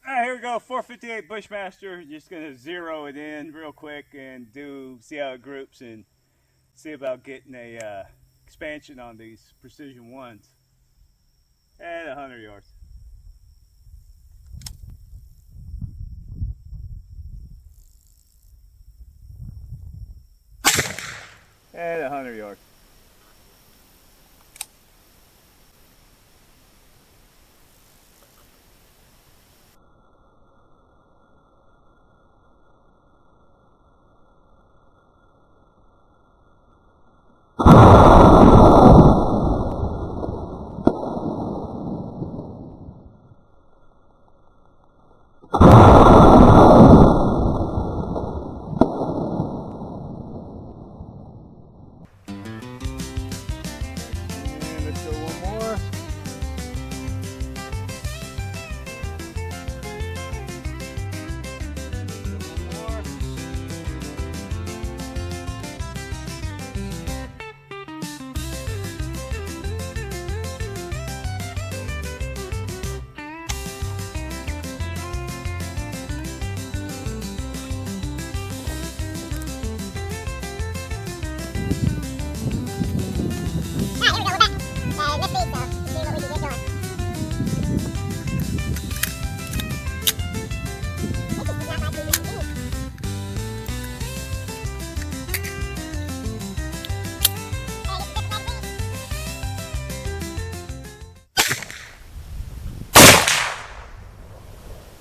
Alright, here we go. 458 Bushmaster. Just gonna zero it in real quick and see how it groups and see about getting a expansion on these precision ones at 100 yards. At 100 yards.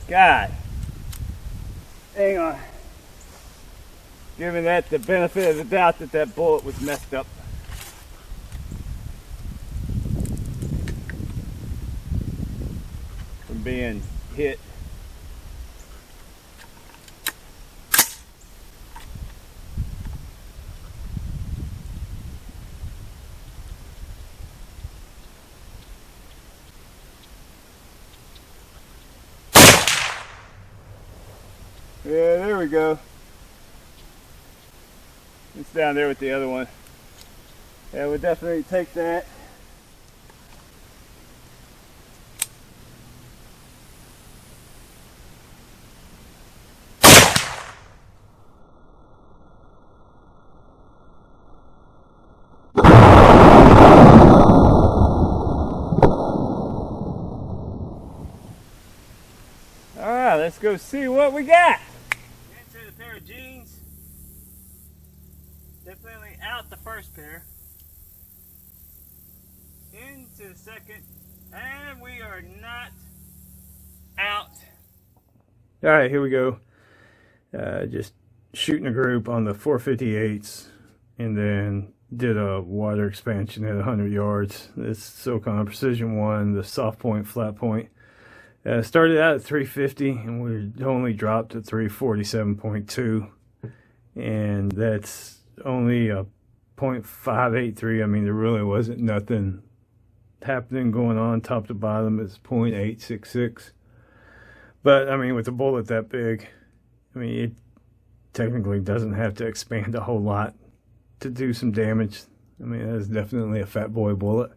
God, hang on. Giving that the benefit of the doubt that that bullet was messed up. From being hit. Yeah, there we go. It's down there with the other one. Yeah, we'll definitely take that. Alright, let's go see what we got. Into the pair of jeans. Definitely out the first pair. Into the second. And we are not out. Alright, here we go. Just shooting a group on the 458s. And then did a water expansion at 100 yards. This Socom Precision 1, the soft point, flat point. Started out at 350 and we only dropped to 347.2, and that's only a 0.583. I mean, there really wasn't nothing happening going on top to bottom. It's 0.866, but I mean, with a bullet that big, I mean, it technically doesn't have to expand a whole lot to do some damage. I mean, that's definitely a fat boy bullet.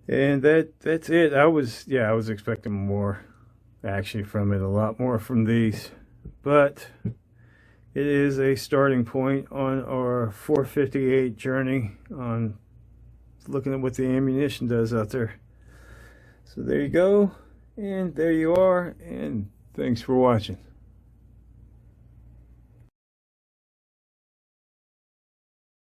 And that's it. I was expecting more actually from it, a lot more from these, but it is a starting point on our 458 journey on looking at what the ammunition does out there. So there you go, and there you are, and thanks for watching.